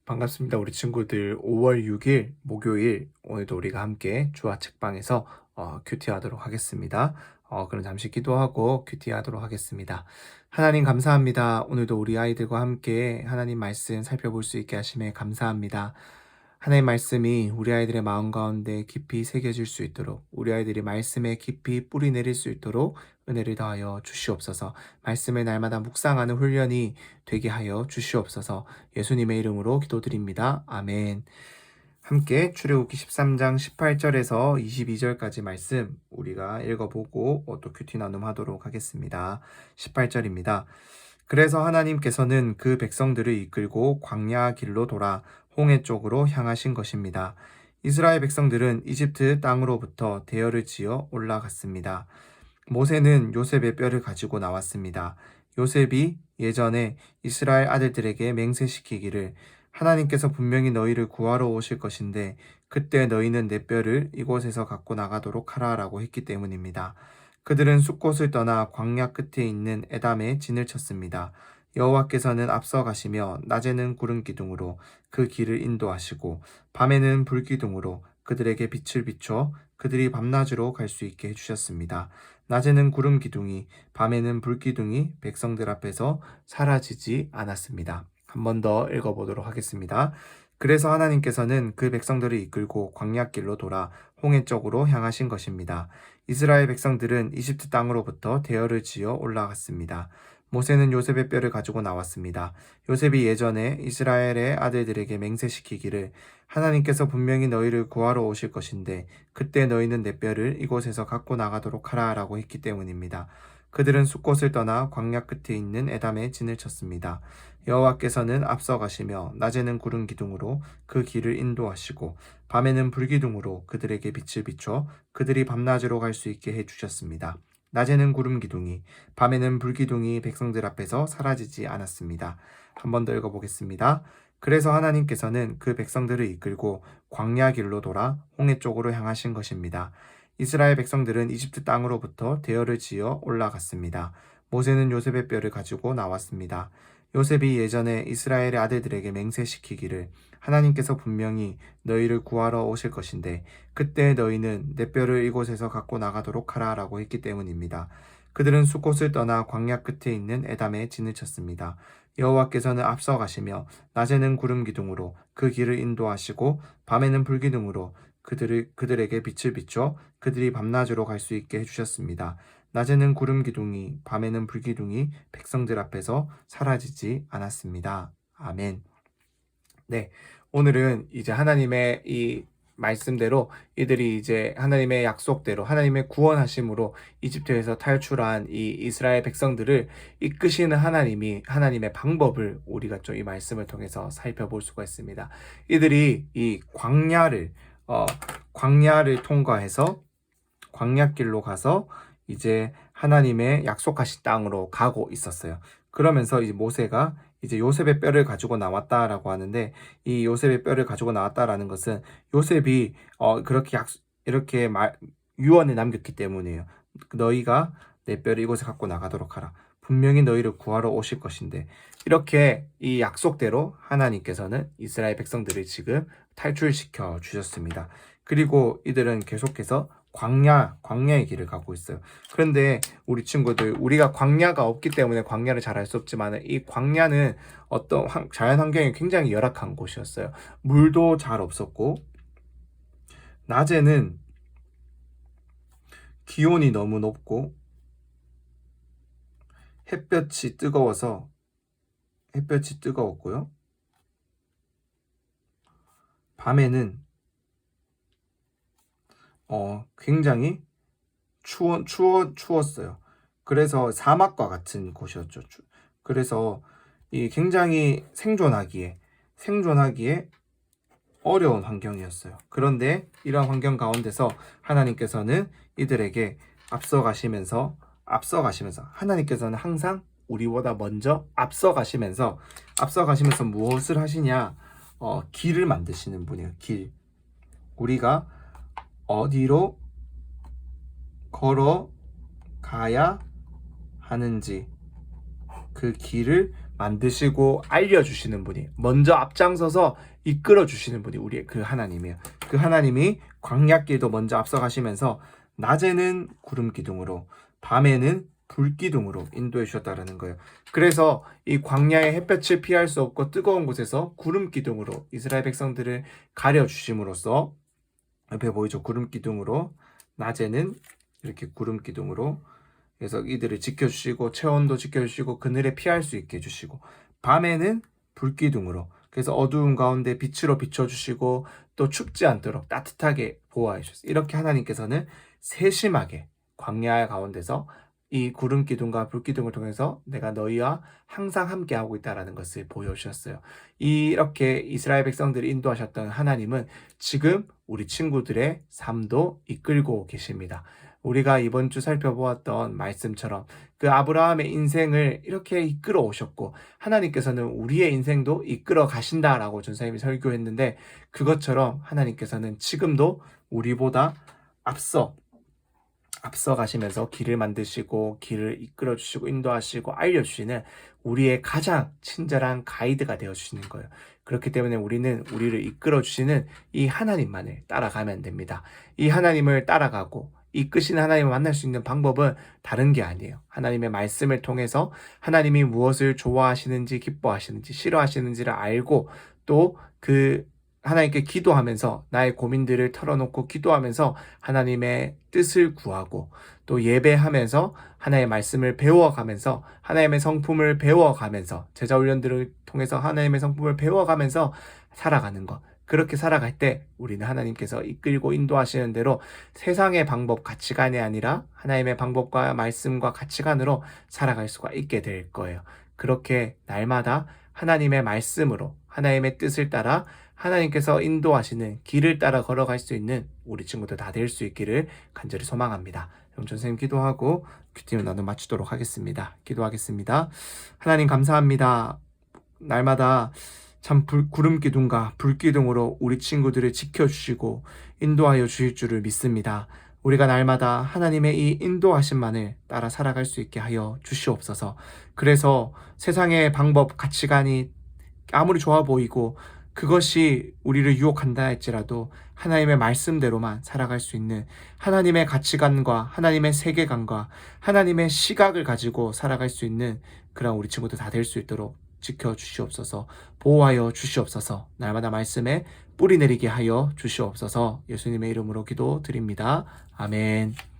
반갑습니다. 우리 친구들 5월 6일 목요일 오늘도 우리가 함께 주와 책방에서 큐티 하도록 하겠습니다. 그럼 잠시 기도하고 큐티 하도록 하겠습니다. 하나님 감사합니다. 오늘도 우리 아이들과 함께 하나님 말씀 살펴볼 수 있게 하심에 감사합니다. 하나님 말씀이 우리 아이들의 마음 가운데 깊이 새겨질 수 있도록 우리 아이들이 말씀에 깊이 뿌리 내릴 수 있도록 은혜를 더하여 주시옵소서. 말씀을 날마다 묵상하는 훈련이 되게 하여 주시옵소서. 예수님의 이름으로 기도드립니다. 아멘. 함께 출애굽기 13장 18절에서 22절까지 말씀 우리가 읽어보고 또 큐티 나눔하도록 하겠습니다. 18절입니다. 그래서 하나님께서는 그 백성들을 이끌고 광야 길로 돌아 홍해 쪽으로 향하신 것입니다. 이스라엘 백성들은 이집트 땅으로부터 대열을 지어 올라갔습니다. 모세는 요셉의 뼈를 가지고 나왔습니다. 요셉이 예전에 이스라엘 아들들에게 맹세시키기를 하나님께서 분명히 너희를 구하러 오실 것인데 그때 너희는 내 뼈를 이곳에서 갖고 나가도록 하라라고 했기 때문입니다. 그들은 숫곳을 떠나 광야 끝에 있는 에담에 진을 쳤습니다. 여호와께서는 앞서 가시며 낮에는 구름 기둥으로 그 길을 인도하시고 밤에는 불 기둥으로 그들에게 빛을 비춰 그들이 밤낮으로 갈 수 있게 해주셨습니다. 낮에는 구름 기둥이 밤에는 불 기둥이 백성들 앞에서 사라지지 않았습니다. 한 번 더 읽어보도록 하겠습니다. 그래서 하나님께서는 그 백성들을 이끌고 광야길로 돌아 홍해 쪽으로 향하신 것입니다. 이스라엘 백성들은 이집트 땅으로부터 대열을 지어 올라갔습니다. 모세는 요셉의 뼈를 가지고 나왔습니다. 요셉이 예전에 이스라엘의 아들들에게 맹세시키기를 하나님께서 분명히 너희를 구하러 오실 것인데 그때 너희는 내 뼈를 이곳에서 갖고 나가도록 하라라고 했기 때문입니다. 그들은 숫곳을 떠나 광야 끝에 있는 에담에 진을 쳤습니다. 여호와께서는 앞서 가시며 낮에는 구름 기둥으로 그 길을 인도하시고 밤에는 불 기둥으로 그들에게 빛을 비춰 그들이 밤낮으로 갈 수 있게 해주셨습니다. 낮에는 구름 기둥이 밤에는 불 기둥이 백성들 앞에서 사라지지 않았습니다. 한 번 더 읽어보겠습니다. 그래서 하나님께서는 그 백성들을 이끌고 광야 길로 돌아 홍해 쪽으로 향하신 것입니다. 이스라엘 백성들은 이집트 땅으로부터 대열을 지어 올라갔습니다. 모세는 요셉의 뼈를 가지고 나왔습니다. 요셉이 예전에 이스라엘의 아들들에게 맹세시키기를 하나님께서 분명히 너희를 구하러 오실 것인데 그때 너희는 내 뼈를 이곳에서 갖고 나가도록 하라라고 했기 때문입니다. 그들은 숫곳을 떠나 광야 끝에 있는 에담에 진을 쳤습니다. 여호와께서는 앞서 가시며 낮에는 구름 기둥으로 그 길을 인도하시고 밤에는 불 기둥으로 그들에게 빛을 비춰 그들이 밤낮으로 갈 수 있게 해주셨습니다. 낮에는 구름 기둥이 밤에는 불 기둥이 백성들 앞에서 사라지지 않았습니다. 아멘. 네, 오늘은 이제 하나님의 이 말씀대로 이들이 이제 하나님의 약속대로 하나님의 구원하심으로 이집트에서 탈출한 이 이스라엘 백성들을 이끄시는 하나님이 하나님의 방법을 우리가 좀 이 말씀을 통해서 살펴볼 수가 있습니다. 이들이 이 광야를 통과해서 광야길로 가서 이제 하나님의 약속하신 땅으로 가고 있었어요. 그러면서 이제 모세가 이제 요셉의 뼈를 가지고 나왔다라고 하는데 이 요셉의 뼈를 가지고 나왔다라는 것은 요셉이 그렇게 이렇게 유언을 남겼기 때문이에요. 너희가 내 뼈를 이곳에 갖고 나가도록 하라. 분명히 너희를 구하러 오실 것인데 이렇게 이 약속대로 하나님께서는 이스라엘 백성들을 지금 탈출시켜 주셨습니다. 그리고 이들은 계속해서 광야의 길을 가고 있어요. 그런데 우리 친구들, 우리가 광야가 없기 때문에 광야를 잘 알 수 없지만 이 광야는 어떤 자연 환경이 굉장히 열악한 곳이었어요. 물도 잘 없었고 낮에는 기온이 너무 높고 햇볕이 뜨거웠고요. 밤에는 굉장히 추웠어요. 그래서 사막과 같은 곳이었죠. 그래서 이 굉장히 생존하기에 어려운 환경이었어요. 그런데 이러한 환경 가운데서 하나님께서는 이들에게 앞서가시면서 하나님께서는 항상 우리보다 먼저 앞서가시면서 무엇을 하시냐? 길을 만드시는 분이에요. 길. 우리가 어디로 걸어가야 하는지 그 길을 만드시고 알려주시는 분이, 먼저 앞장서서 이끌어 주시는 분이 우리의 그 하나님이에요. 그 하나님이 광야길도 먼저 앞서가시면서 낮에는 구름 기둥으로, 밤에는 불 기둥으로 인도해 주셨다라는 거예요. 그래서 이 광야의 햇볕을 피할 수 없고 뜨거운 곳에서 구름 기둥으로 이스라엘 백성들을 가려 주심으로써, 옆에 보이죠? 구름 기둥으로, 낮에는 이렇게 구름 기둥으로, 그래서 이들을 지켜주시고 체온도 지켜주시고 그늘에 피할 수 있게 해주시고, 밤에는 불기둥으로, 그래서 어두운 가운데 빛으로 비춰주시고 또 춥지 않도록 따뜻하게 보호해 주셨어요. 이렇게 하나님께서는 세심하게 광야 가운데서 이 구름 기둥과 불 기둥을 통해서 내가 너희와 항상 함께 하고 있다라는 것을 보여주셨어요. 이렇게 이스라엘 백성들을 인도하셨던 하나님은 지금 우리 친구들의 삶도 이끌고 계십니다. 우리가 이번 주 살펴보았던 말씀처럼 그 아브라함의 인생을 이렇게 이끌어 오셨고, 하나님께서는 우리의 인생도 이끌어 가신다라고 전사님이 설교했는데, 그것처럼 하나님께서는 지금도 우리보다 앞서 가시면서 길을 만드시고 길을 이끌어 주시고 인도하시고 알려주시는 우리의 가장 친절한 가이드가 되어주시는 거예요. 그렇기 때문에 우리는 우리를 이끌어 주시는 이 하나님만을 따라가면 됩니다. 이 하나님을 따라가고 이끄신 하나님을 만날 수 있는 방법은 다른 게 아니에요. 하나님의 말씀을 통해서 하나님이 무엇을 좋아하시는지, 기뻐하시는지, 싫어하시는지를 알고, 또 그 하나님께 기도하면서 나의 고민들을 털어놓고 기도하면서 하나님의 뜻을 구하고, 또 예배하면서 하나님의 말씀을 배워가면서 하나님의 성품을 배워가면서 제자훈련들을 통해서 하나님의 성품을 배워가면서 살아가는 것. 그렇게 살아갈 때 우리는 하나님께서 이끌고 인도하시는 대로 세상의 방법, 가치관이 아니라 하나님의 방법과 말씀과 가치관으로 살아갈 수가 있게 될 거예요. 그렇게 날마다 하나님의 말씀으로 하나님의 뜻을 따라 하나님께서 인도하시는 길을 따라 걸어갈 수 있는 우리 친구들 다 될 수 있기를 간절히 소망합니다. 그럼 선생님 기도하고 큐티를 나눠 마치도록 하겠습니다. 기도하겠습니다. 하나님 감사합니다. 날마다 참 구름 기둥과 불 기둥으로 우리 친구들을 지켜주시고 인도하여 주실 줄을 믿습니다. 우리가 날마다 하나님의 이 인도하심만을 따라 살아갈 수 있게 하여 주시옵소서. 그래서 세상의 방법, 가치관이 아무리 좋아 보이고 그것이 우리를 유혹한다 할지라도 하나님의 말씀대로만 살아갈 수 있는 하나님의 가치관과 하나님의 세계관과 하나님의 시각을 가지고 살아갈 수 있는 그런 우리 친구들 다 될 수 있도록 지켜주시옵소서. 보호하여 주시옵소서. 날마다 말씀에 뿌리 내리게 하여 주시옵소서. 예수님의 이름으로 기도드립니다. 아멘.